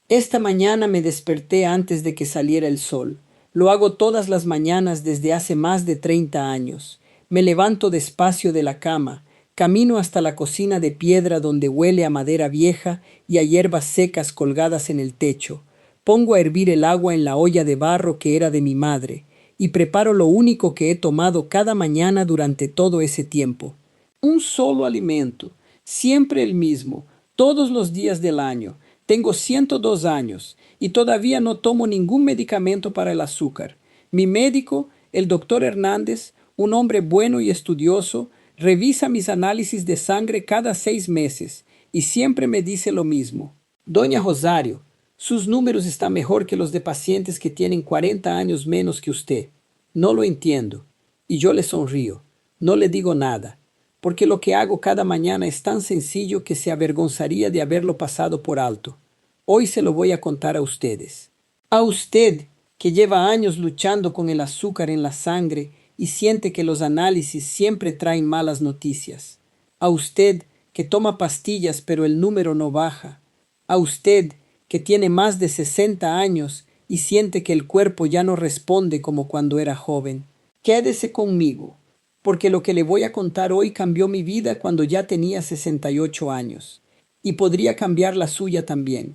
Esta mañana me desperté antes de que saliera el sol. Lo hago todas las mañanas desde hace más de 30 años. Me levanto despacio de la cama, camino hasta la cocina de piedra donde huele a madera vieja y a hierbas secas colgadas en el techo. Pongo a hervir el agua en la olla de barro que era de mi madre, y preparo lo único que he tomado cada mañana durante todo ese tiempo. Un solo alimento, siempre el mismo, todos los días del año. Tengo 102 años y todavía no tomo ningún medicamento para el azúcar. Mi médico, el doctor Hernández, un hombre bueno y estudioso, revisa mis análisis de sangre cada 6 meses y siempre me dice lo mismo. Doña Rosario, sus números están mejor que los de pacientes que tienen 40 años menos que usted. No lo entiendo. Y yo le sonrío. No le digo nada, porque lo que hago cada mañana es tan sencillo que se avergonzaría de haberlo pasado por alto. Hoy se lo voy a contar a ustedes. A usted, que lleva años luchando con el azúcar en la sangre y siente que los análisis siempre traen malas noticias. A usted, que toma pastillas pero el número no baja. A usted, que tiene más de 60 años y siente que el cuerpo ya no responde como cuando era joven. Quédese conmigo, porque lo que le voy a contar hoy cambió mi vida cuando ya tenía 68 años, y podría cambiar la suya también.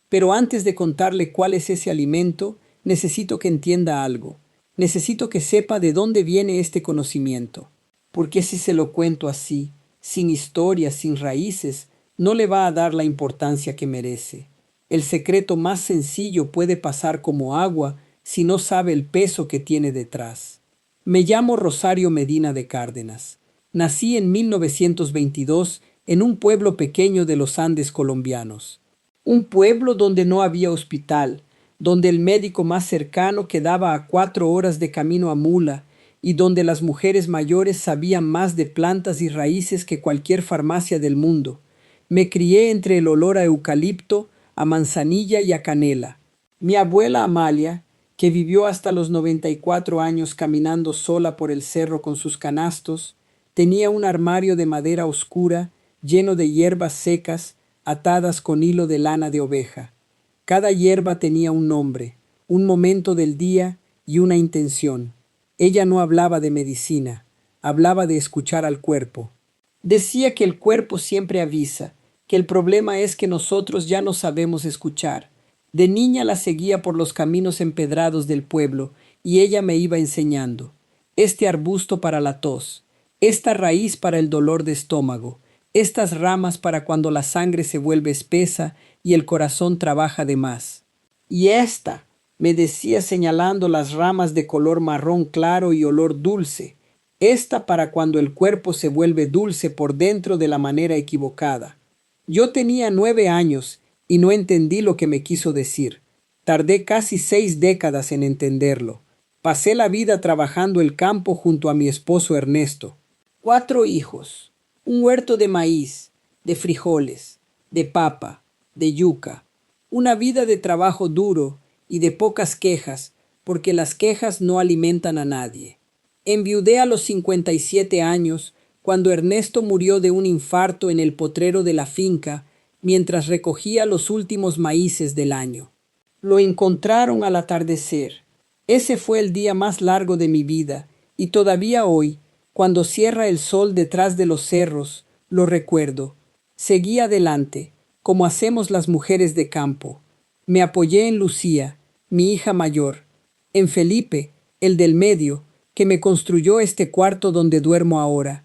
Pero antes de contarle cuál es ese alimento, necesito que entienda algo. Necesito que sepa de dónde viene este conocimiento. Porque si se lo cuento así, sin historia, sin raíces, no le va a dar la importancia que merece. El secreto más sencillo puede pasar como agua si no sabe el peso que tiene detrás. Me llamo Rosario Medina de Cárdenas. Nací en 1922 en un pueblo pequeño de los Andes colombianos. Un pueblo donde no había hospital, donde el médico más cercano quedaba a 4 horas de camino a mula y donde las mujeres mayores sabían más de plantas y raíces que cualquier farmacia del mundo. Me crié entre el olor a eucalipto, a manzanilla y a canela. Mi abuela Amalia, que vivió hasta los 94 años caminando sola por el cerro con sus canastos, tenía un armario de madera oscura lleno de hierbas secas atadas con hilo de lana de oveja. Cada hierba tenía un nombre, un momento del día y una intención. Ella no hablaba de medicina, hablaba de escuchar al cuerpo. Decía que el cuerpo siempre avisa, que el problema es que nosotros ya no sabemos escuchar. De niña la seguía por los caminos empedrados del pueblo y ella me iba enseñando. Este arbusto para la tos, esta raíz para el dolor de estómago, estas ramas para cuando la sangre se vuelve espesa y el corazón trabaja de más. Y esta, me decía señalando las ramas de color marrón claro y olor dulce, esta para cuando el cuerpo se vuelve dulce por dentro de la manera equivocada. Yo tenía 9 años y no entendí lo que me quiso decir. Tardé casi 6 décadas en entenderlo. Pasé la vida trabajando el campo junto a mi esposo Ernesto. 4 hijos, un huerto de maíz, de frijoles, de papa, de yuca. Una vida de trabajo duro y de pocas quejas, porque las quejas no alimentan a nadie. Enviudé a los 57 años cuando Ernesto murió de un infarto en el potrero de la finca mientras recogía los últimos maíces del año. Lo encontraron al atardecer. Ese fue el día más largo de mi vida y todavía hoy, cuando cierra el sol detrás de los cerros, lo recuerdo. Seguí adelante, como hacemos las mujeres de campo. Me apoyé en Lucía, mi hija mayor, en Felipe, el del medio, que me construyó este cuarto donde duermo ahora,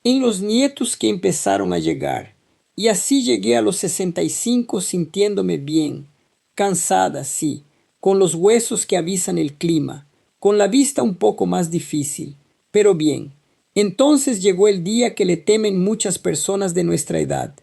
en los nietos que empezaron a llegar, y así llegué a los 65 sintiéndome bien, cansada, sí, con los huesos que avisan el clima, con la vista un poco más difícil, pero bien. Entonces llegó el día que le temen muchas personas de nuestra edad.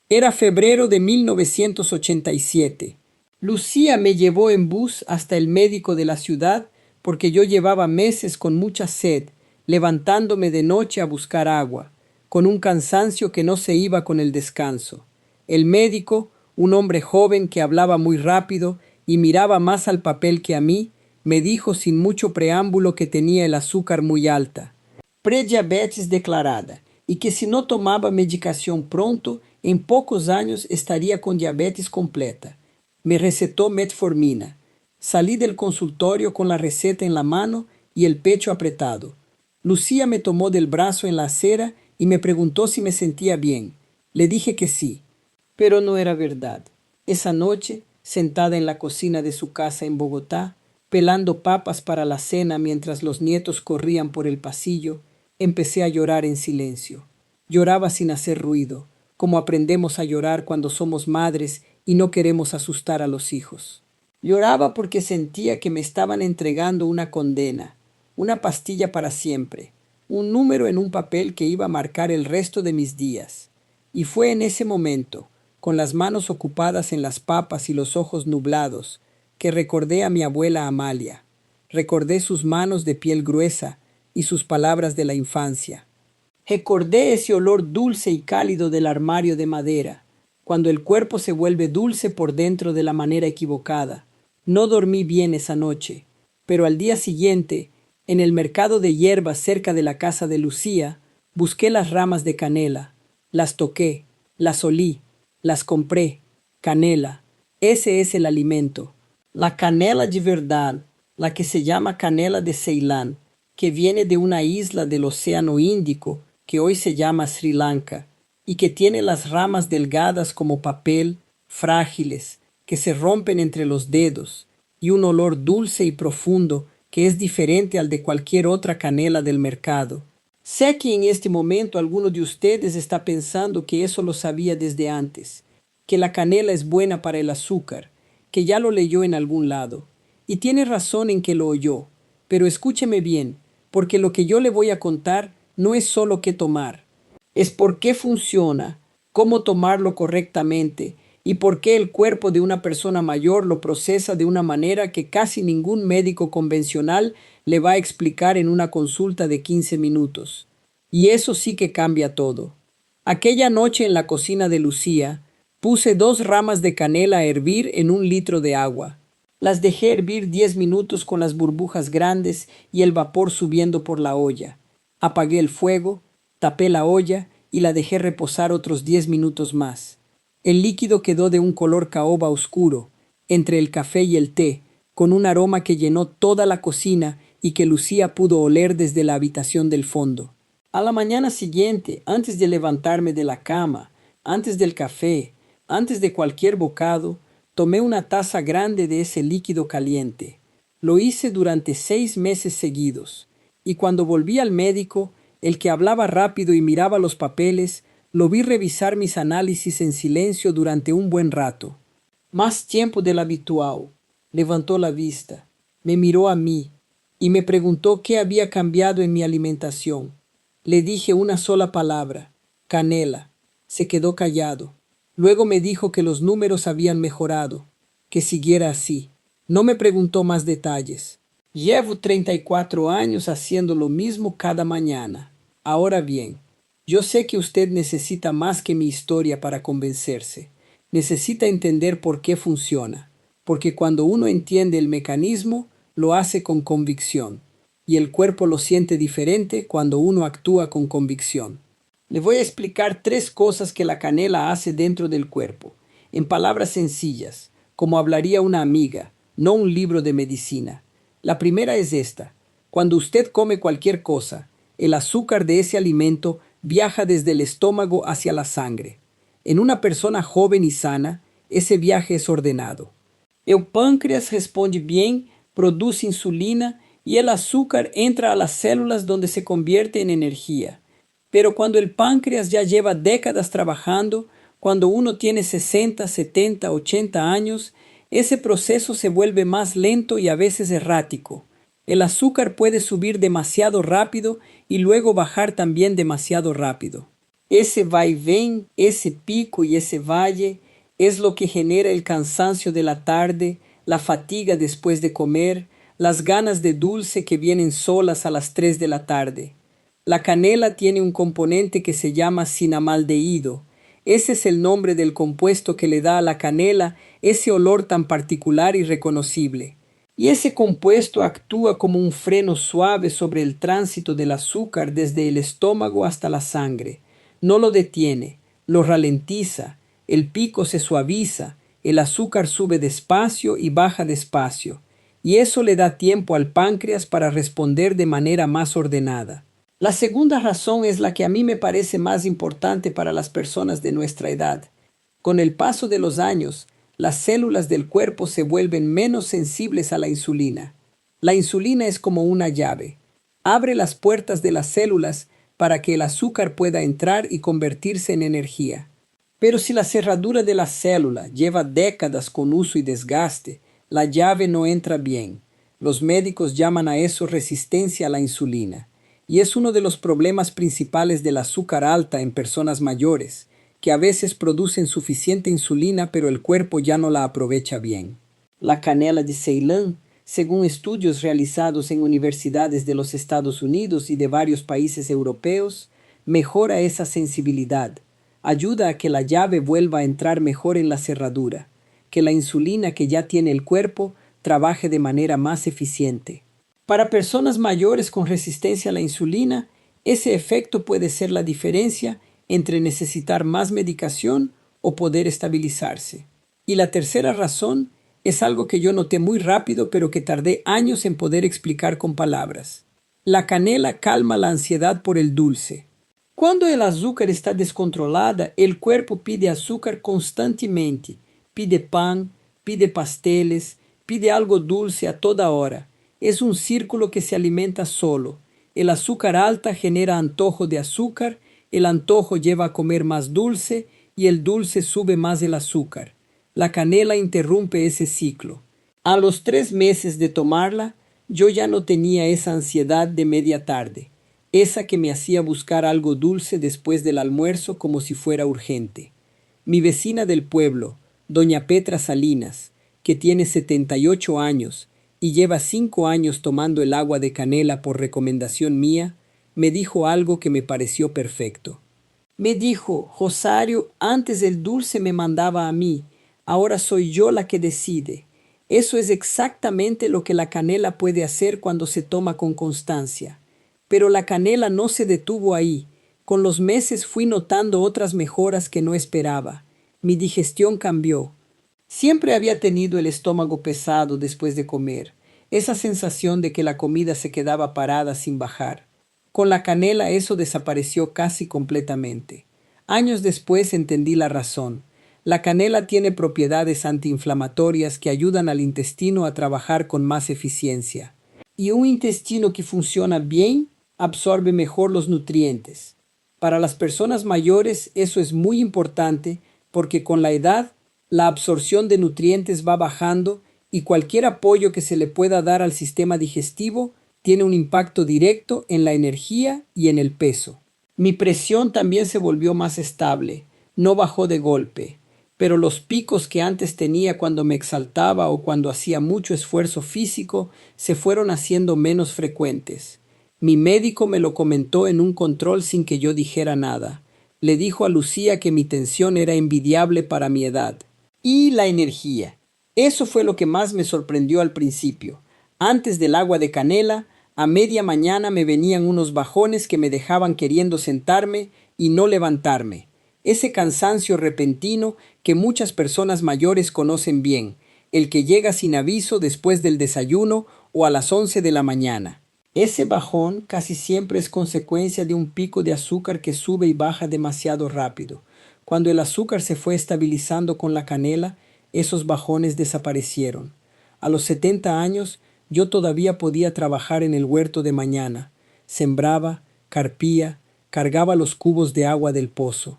Era febrero de 1987. Lucía me llevó en bus hasta el médico de la ciudad porque yo llevaba meses con mucha sed, levantándome de noche a buscar agua, con un cansancio que no se iba con el descanso. El médico, un hombre joven que hablaba muy rápido y miraba más al papel que a mí, me dijo sin mucho preámbulo que tenía el azúcar muy alta, prediabetes declarada, y que si no tomaba medicación pronto, en pocos años estaría con diabetes completa. Me recetó metformina. Salí del consultorio con la receta en la mano y el pecho apretado. Lucía me tomó del brazo en la acera y me preguntó si me sentía bien. Le dije que sí, pero no era verdad. Esa noche, sentada en la cocina de su casa en Bogotá, pelando papas para la cena mientras los nietos corrían por el pasillo, empecé a llorar en silencio. Lloraba sin hacer ruido, como aprendemos a llorar cuando somos madres y no queremos asustar a los hijos. Lloraba porque sentía que me estaban entregando una condena, una pastilla para siempre, un número en un papel que iba a marcar el resto de mis días. Y fue en ese momento, con las manos ocupadas en las papas y los ojos nublados, que recordé a mi abuela Amalia. Recordé sus manos de piel gruesa y sus palabras de la infancia. Recordé ese olor dulce y cálido del armario de madera, cuando el cuerpo se vuelve dulce por dentro de la manera equivocada. No dormí bien esa noche, pero al día siguiente, en el mercado de hierbas cerca de la casa de Lucía, busqué las ramas de canela, las toqué, las olí, las compré. Canela, ese es el alimento. La canela de verdad, la que se llama canela de Ceilán, que viene de una isla del Océano Índico que hoy se llama Sri Lanka, y que tiene las ramas delgadas como papel, frágiles, que se rompen entre los dedos, y un olor dulce y profundo que es diferente al de cualquier otra canela del mercado. Sé que en este momento alguno de ustedes está pensando que eso lo sabía desde antes, que la canela es buena para el azúcar, que ya lo leyó en algún lado, y tiene razón en que lo oyó, pero escúcheme bien, porque lo que yo le voy a contar no es solo qué tomar, es por qué funciona, cómo tomarlo correctamente y por qué el cuerpo de una persona mayor lo procesa de una manera que casi ningún médico convencional le va a explicar en una consulta de 15 minutos. Y eso sí que cambia todo. Aquella noche en la cocina de Lucía, puse 2 ramas de canela a hervir en 1 litro de agua. Las dejé hervir 10 minutos con las burbujas grandes y el vapor subiendo por la olla. Apagué el fuego, tapé la olla y la dejé reposar otros 10 minutos más. El líquido quedó de un color caoba oscuro, entre el café y el té, con un aroma que llenó toda la cocina y que Lucía pudo oler desde la habitación del fondo. A la mañana siguiente, antes de levantarme de la cama, antes del café, antes de cualquier bocado, tomé una taza grande de ese líquido caliente. Lo hice durante 6 meses seguidos, y cuando volví al médico, el que hablaba rápido y miraba los papeles, lo vi revisar mis análisis en silencio durante un buen rato. Más tiempo del habitual. Levantó la vista, me miró a mí y me preguntó qué había cambiado en mi alimentación. Le dije una sola palabra, canela. Se quedó callado. Luego me dijo que los números habían mejorado, que siguiera así. No me preguntó más detalles. Llevo 34 años haciendo lo mismo cada mañana. Ahora bien, yo sé que usted necesita más que mi historia para convencerse. Necesita entender por qué funciona, porque cuando uno entiende el mecanismo, lo hace con convicción, y el cuerpo lo siente diferente cuando uno actúa con convicción. Le voy a explicar 3 cosas que la canela hace dentro del cuerpo, en palabras sencillas, como hablaría una amiga, no un libro de medicina. La primera es esta: cuando usted come cualquier cosa, el azúcar de ese alimento viaja desde el estómago hacia la sangre. En una persona joven y sana, ese viaje es ordenado. El páncreas responde bien, produce insulina y el azúcar entra a las células donde se convierte en energía. Pero cuando el páncreas ya lleva décadas trabajando, cuando uno tiene 60, 70, 80 años, ese proceso se vuelve más lento y a veces errático. El azúcar puede subir demasiado rápido y luego bajar también demasiado rápido. Ese vaivén, ese pico y ese valle es lo que genera el cansancio de la tarde, la fatiga después de comer, las ganas de dulce que vienen solas a las 3 de la tarde. La canela tiene un componente que se llama cinamaldehído. Ese es el nombre del compuesto que le da a la canela ese olor tan particular y reconocible. Y ese compuesto actúa como un freno suave sobre el tránsito del azúcar desde el estómago hasta la sangre. No lo detiene, lo ralentiza, el pico se suaviza El azúcar sube despacio y baja despacio, y eso le da tiempo al páncreas para responder de manera más ordenada. La segunda razón es la que a mí me parece más importante para las personas de nuestra edad. Con el paso de los años, las células del cuerpo se vuelven menos sensibles a la insulina. La insulina es como una llave. Abre las puertas de las células para que el azúcar pueda entrar y convertirse en energía. Pero si la cerradura de la célula lleva décadas con uso y desgaste, la llave no entra bien. Los médicos llaman a eso resistencia a la insulina. Y es uno de los problemas principales del azúcar alta en personas mayores, que a veces producen suficiente insulina pero el cuerpo ya no la aprovecha bien. La canela de Ceilán, según estudios realizados en universidades de los Estados Unidos y de varios países europeos, mejora esa sensibilidad. Ayuda a que la llave vuelva a entrar mejor en la cerradura, que la insulina que ya tiene el cuerpo trabaje de manera más eficiente. Para personas mayores con resistencia a la insulina, ese efecto puede ser la diferencia entre necesitar más medicación o poder estabilizarse. Y la tercera razón es algo que yo noté muy rápido, pero que tardé años en poder explicar con palabras. La canela calma la ansiedad por el dulce. Cuando el azúcar está descontrolada, el cuerpo pide azúcar constantemente. Pide pan, pide pasteles, pide algo dulce a toda hora. Es un círculo que se alimenta solo. El azúcar alta genera antojo de azúcar, el antojo lleva a comer más dulce y el dulce sube más el azúcar. La canela interrumpe ese ciclo. A los 3 meses de tomarla, yo ya no tenía esa ansiedad de media tarde, esa que me hacía buscar algo dulce después del almuerzo como si fuera urgente. Mi vecina del pueblo, doña Petra Salinas, que tiene 78 años y lleva 5 años tomando el agua de canela por recomendación mía, me dijo algo que me pareció perfecto. Me dijo: Rosario, antes el dulce me mandaba a mí, ahora soy yo la que decide. Eso es exactamente lo que la canela puede hacer cuando se toma con constancia. Pero la canela no se detuvo ahí. Con los meses fui notando otras mejoras que no esperaba. Mi digestión cambió. Siempre había tenido el estómago pesado después de comer, esa sensación de que la comida se quedaba parada sin bajar. Con la canela eso desapareció casi completamente. Años después entendí la razón. La canela tiene propiedades antiinflamatorias que ayudan al intestino a trabajar con más eficiencia. Y un intestino que funciona bien absorbe mejor los nutrientes. Para las personas mayores eso es muy importante porque con la edad la absorción de nutrientes va bajando y cualquier apoyo que se le pueda dar al sistema digestivo tiene un impacto directo en la energía y en el peso. Mi presión también se volvió más estable, no bajó de golpe, pero los picos que antes tenía cuando me exaltaba o cuando hacía mucho esfuerzo físico se fueron haciendo menos frecuentes. Mi médico me lo comentó en un control sin que yo dijera nada. Le dijo a Lucía que mi tensión era envidiable para mi edad. Y la energía. Eso fue lo que más me sorprendió al principio. Antes del agua de canela, a media mañana me venían unos bajones que me dejaban queriendo sentarme y no levantarme. Ese cansancio repentino que muchas personas mayores conocen bien, el que llega sin aviso después del desayuno o a las 11 de la mañana. Ese bajón casi siempre es consecuencia de un pico de azúcar que sube y baja demasiado rápido. Cuando el azúcar se fue estabilizando con la canela, esos bajones desaparecieron. A los 70 años, yo todavía podía trabajar en el huerto de mañana. Sembraba, carpía, cargaba los cubos de agua del pozo.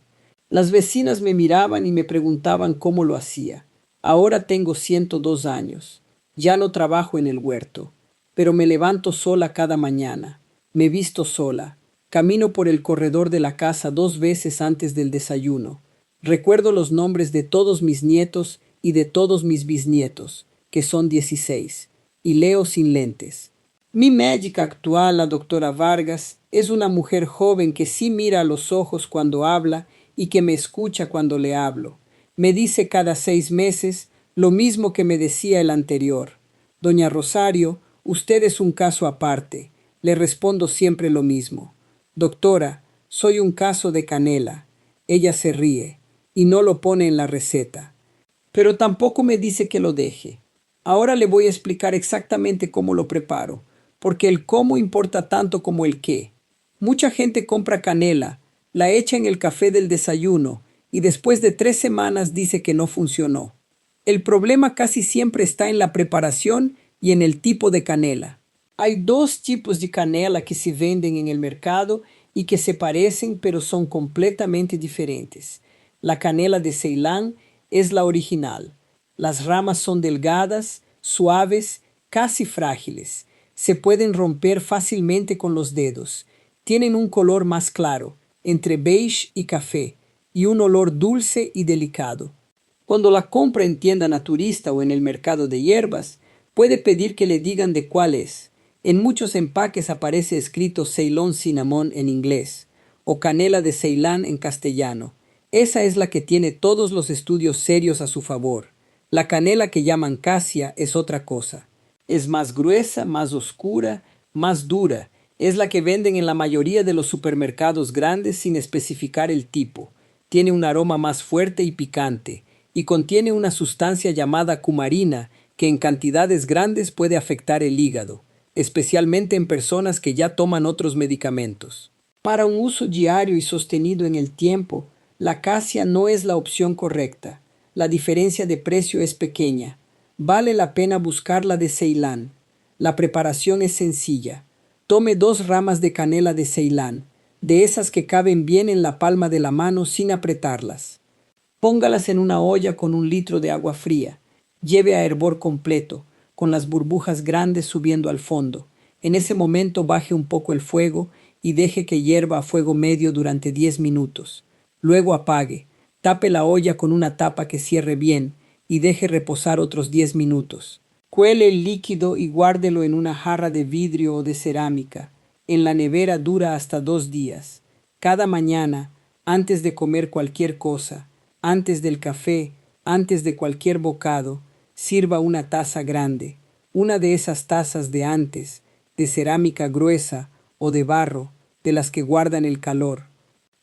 Las vecinas me miraban y me preguntaban cómo lo hacía. Ahora tengo 102 años. Ya no trabajo en el huerto, pero me levanto sola cada mañana. Me visto sola. Camino por el corredor de la casa 2 veces antes del desayuno. Recuerdo los nombres de todos mis nietos y de todos mis bisnietos, que son 16, y leo sin lentes. Mi médica actual, la doctora Vargas, es una mujer joven que sí mira a los ojos cuando habla y que me escucha cuando le hablo. Me dice cada 6 meses lo mismo que me decía el anterior. Doña Rosario, usted es un caso aparte. Le respondo siempre lo mismo. Doctora, soy un caso de canela. Ella se ríe y no lo pone en la receta. pero tampoco me dice que lo deje. Ahora le voy a explicar exactamente cómo lo preparo, porque el cómo importa tanto como el qué. Mucha gente compra canela, la echa en el café del desayuno y después de 3 semanas dice que no funcionó. El problema casi siempre está en la preparación y en el tipo de canela. Hay dos tipos de canela que se venden en el mercado y que se parecen pero son completamente diferentes. La canela de Ceilán es la original. Las ramas son delgadas, suaves, casi frágiles. Se pueden romper fácilmente con los dedos. Tienen un color más claro, entre beige y café, y un olor dulce y delicado. Cuando la compra en tienda naturista o en el mercado de hierbas, puede pedir que le digan de cuál es. En muchos empaques aparece escrito Ceylon Cinnamon en inglés o canela de Ceilán en castellano. Esa es la que tiene todos los estudios serios a su favor. La canela que llaman cassia es otra cosa. Es más gruesa, más oscura, más dura. Es la que venden en la mayoría de los supermercados grandes sin especificar el tipo. Tiene un aroma más fuerte y picante y contiene una sustancia llamada cumarina que en cantidades grandes puede afectar el hígado, especialmente en personas que ya toman otros medicamentos. Para un uso diario y sostenido en el tiempo, la cassia no es la opción correcta. La diferencia de precio es pequeña. Vale la pena buscar la de Ceilán. La preparación es sencilla. Tome 2 ramas de canela de Ceilán, de esas que caben bien en la palma de la mano sin apretarlas. Póngalas en una olla con 1 litro de agua fría. Lleve a hervor completo, con las burbujas grandes subiendo al fondo. En ese momento baje un poco el fuego y deje que hierva a fuego medio durante 10 minutos. Luego apague. Tape la olla con una tapa que cierre bien y deje reposar otros 10 minutos. Cuele el líquido y guárdelo en una jarra de vidrio o de cerámica. En la nevera dura hasta 2 días. Cada mañana, antes de comer cualquier cosa, antes del café, antes de cualquier bocado, sirva una taza grande, una de esas tazas de antes, de cerámica gruesa o de barro, de las que guardan el calor.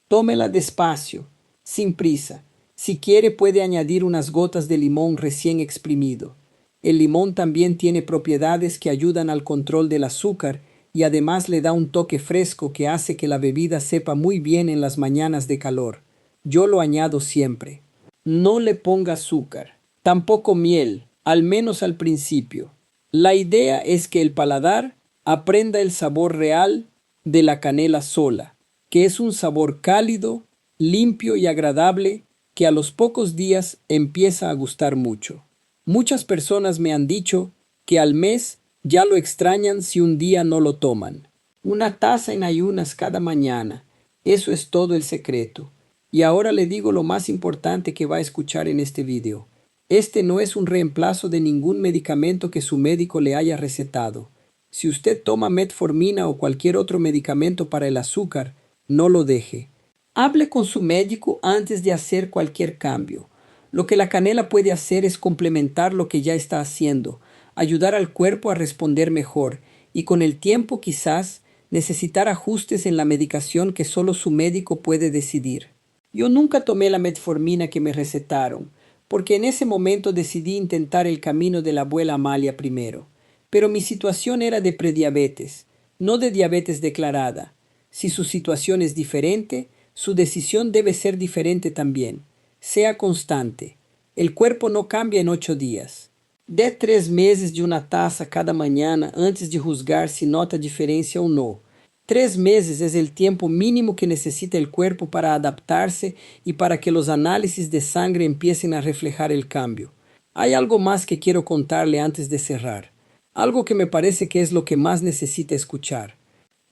Tómela despacio, sin prisa. Si quiere puede añadir unas gotas de limón recién exprimido. El limón también tiene propiedades que ayudan al control del azúcar y además le da un toque fresco que hace que la bebida sepa muy bien en las mañanas de calor. Yo lo añado siempre. No le ponga azúcar, tampoco miel, al menos al principio. La idea es que el paladar aprenda el sabor real de la canela sola, que es un sabor cálido, limpio y agradable que a los pocos días empieza a gustar mucho. Muchas personas me han dicho que al mes ya lo extrañan si un día no lo toman. Una taza en ayunas cada mañana. Eso es todo el secreto. Y ahora le digo lo más importante que va a escuchar en este video. Este no es un reemplazo de ningún medicamento que su médico le haya recetado. Si usted toma metformina o cualquier otro medicamento para el azúcar, no lo deje. Hable con su médico antes de hacer cualquier cambio. Lo que la canela puede hacer es complementar lo que ya está haciendo, ayudar al cuerpo a responder mejor y con el tiempo quizás necesitar ajustes en la medicación que solo su médico puede decidir. Yo nunca tomé la metformina que me recetaron, porque en ese momento decidí intentar el camino de la abuela Amalia primero. Pero mi situación era de prediabetes, no de diabetes declarada. Si su situación es diferente, su decisión debe ser diferente también. Sea constante. El cuerpo no cambia en 8 días. Dê 3 meses de una taza cada mañana antes de juzgar si nota diferencia o no. 3 meses es el tiempo mínimo que necesita el cuerpo para adaptarse y para que los análisis de sangre empiecen a reflejar el cambio. Hay algo más que quiero contarle antes de cerrar. Algo que me parece que es lo que más necesita escuchar.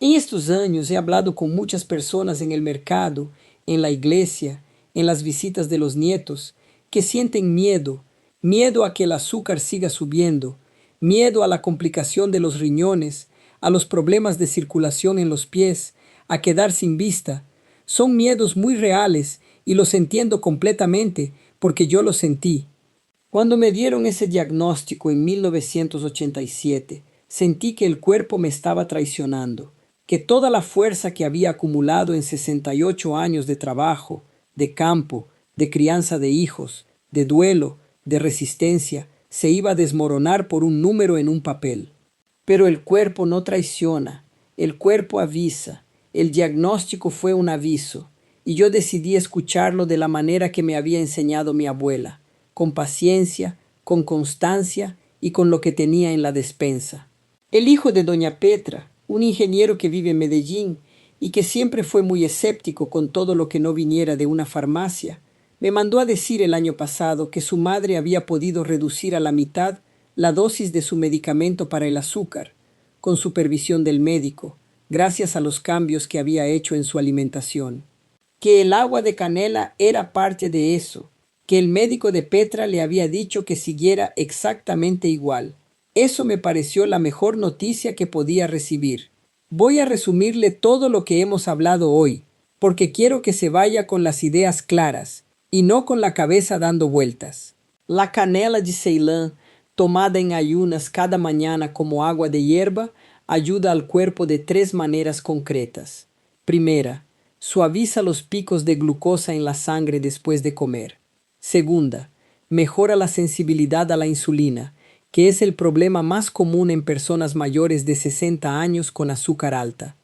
En estos años he hablado con muchas personas en el mercado, en la iglesia, en las visitas de los nietos, que sienten miedo, miedo a que el azúcar siga subiendo, miedo a la complicación de los riñones, a los problemas de circulación en los pies, a quedar sin vista. Son miedos muy reales y los entiendo completamente porque yo los sentí. Cuando me dieron ese diagnóstico en 1987, sentí que el cuerpo me estaba traicionando, que toda la fuerza que había acumulado en 68 años de trabajo, de campo, de crianza de hijos, de duelo, de resistencia, se iba a desmoronar por un número en un papel. Pero el cuerpo no traiciona, el cuerpo avisa, el diagnóstico fue un aviso, y yo decidí escucharlo de la manera que me había enseñado mi abuela, con paciencia, con constancia y con lo que tenía en la despensa. El hijo de doña Petra, un ingeniero que vive en Medellín y que siempre fue muy escéptico con todo lo que no viniera de una farmacia, me mandó a decir el año pasado que su madre había podido reducir a la mitad la dosis de su medicamento para el azúcar, con supervisión del médico, gracias a los cambios que había hecho en su alimentación. Que el agua de canela era parte de eso, que el médico de Petra le había dicho que siguiera exactamente igual. Eso me pareció la mejor noticia que podía recibir. Voy a resumirle todo lo que hemos hablado hoy, porque quiero que se vaya con las ideas claras y no con la cabeza dando vueltas. La canela de Ceilán, tomada en ayunas cada mañana como agua de hierba, ayuda al cuerpo de 3 maneras concretas. Primera, suaviza los picos de glucosa en la sangre después de comer. Segunda, mejora la sensibilidad a la insulina, que es el problema más común en personas mayores de 60 años con azúcar alta.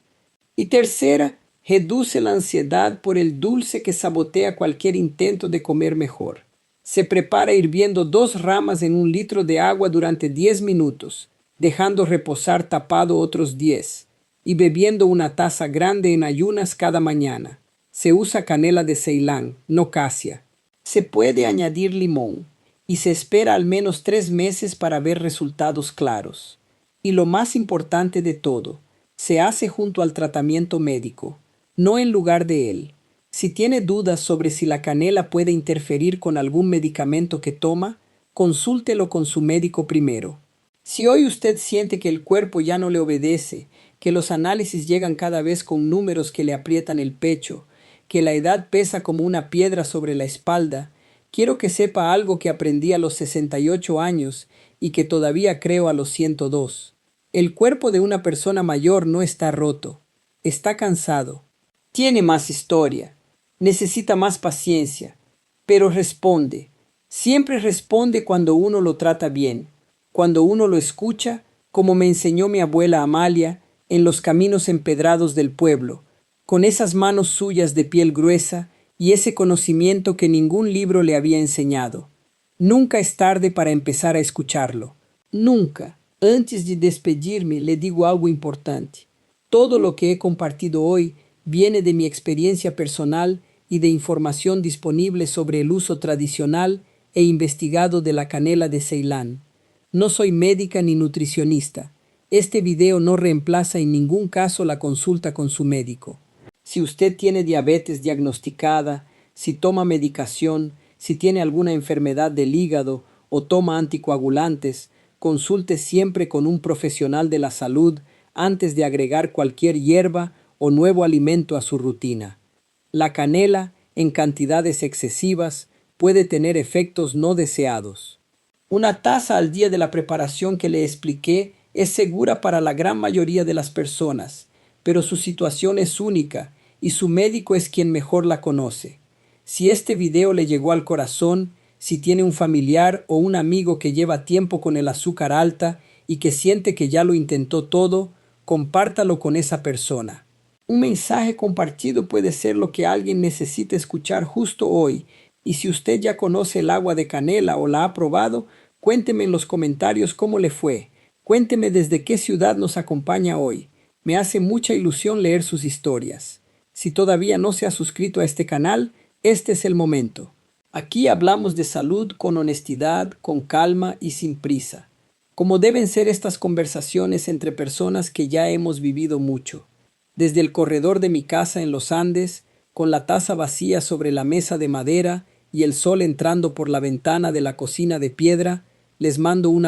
Y tercera, reduce la ansiedad por el dulce que sabotea cualquier intento de comer mejor. Se prepara hirviendo 2 ramas en 1 litro de agua durante 10 minutos, dejando reposar tapado otros 10, y bebiendo una taza grande en ayunas cada mañana. Se usa canela de Ceilán, no casia. Se puede añadir limón, y se espera al menos 3 meses para ver resultados claros. Y lo más importante de todo, se hace junto al tratamiento médico, no en lugar de él. Si tiene dudas sobre si la canela puede interferir con algún medicamento que toma, consúltelo con su médico primero. Si hoy usted siente que el cuerpo ya no le obedece, que los análisis llegan cada vez con números que le aprietan el pecho, que la edad pesa como una piedra sobre la espalda, quiero que sepa algo que aprendí a los 68 años y que todavía creo a los 102. El cuerpo de una persona mayor no está roto, está cansado, tiene más historia, necesita más paciencia, pero responde. Siempre responde cuando uno lo trata bien, cuando uno lo escucha, como me enseñó mi abuela Amalia, en los caminos empedrados del pueblo, con esas manos suyas de piel gruesa y ese conocimiento que ningún libro le había enseñado. Nunca es tarde para empezar a escucharlo. Nunca. Antes de despedirme, le digo algo importante. Todo lo que he compartido hoy viene de mi experiencia personal y de información disponible sobre el uso tradicional e investigado de la canela de Ceilán. No soy médica ni nutricionista. Este video no reemplaza en ningún caso la consulta con su médico. Si usted tiene diabetes diagnosticada, si toma medicación, si tiene alguna enfermedad del hígado o toma anticoagulantes, consulte siempre con un profesional de la salud antes de agregar cualquier hierba o nuevo alimento a su rutina. La canela, en cantidades excesivas, puede tener efectos no deseados. Una taza al día de la preparación que le expliqué es segura para la gran mayoría de las personas, pero su situación es única y su médico es quien mejor la conoce. Si este video le llegó al corazón, si tiene un familiar o un amigo que lleva tiempo con el azúcar alta y que siente que ya lo intentó todo, compártalo con esa persona. Un mensaje compartido puede ser lo que alguien necesita escuchar justo hoy, y si usted ya conoce el agua de canela o la ha probado, cuénteme en los comentarios cómo le fue. Cuénteme desde qué ciudad nos acompaña hoy. Me hace mucha ilusión leer sus historias. Si todavía no se ha suscrito a este canal, este es el momento. Aquí hablamos de salud con honestidad, con calma y sin prisa, como deben ser estas conversaciones entre personas que ya hemos vivido mucho. Desde el corredor de mi casa en los Andes, con la taza vacía sobre la mesa de madera y el sol entrando por la ventana de la cocina de piedra, les mando una